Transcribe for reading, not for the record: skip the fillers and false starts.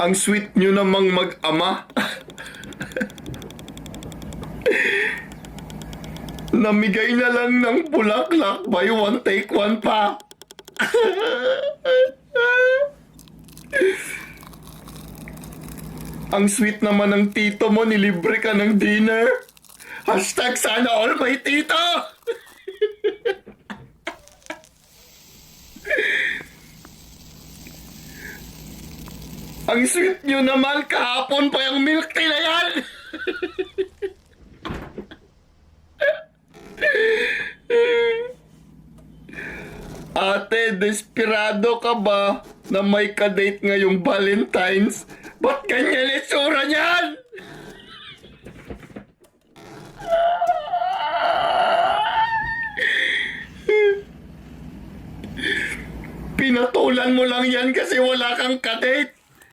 Ang sweet nyo namang mag-ama. Namigay na lang ng bulaklak, buy one take one pa. Ang sweet naman ng tito mo, nilibre ka ng dinner. Hashtag sana all may tito. Ang sweet nyo naman, kahapon pa yung milk tea na yan. Ate, desperado ka ba na may kadate ngayong Valentine's? Ba't ganyan itsura niyan? Pinatulan mo lang yan kasi wala kang kadate.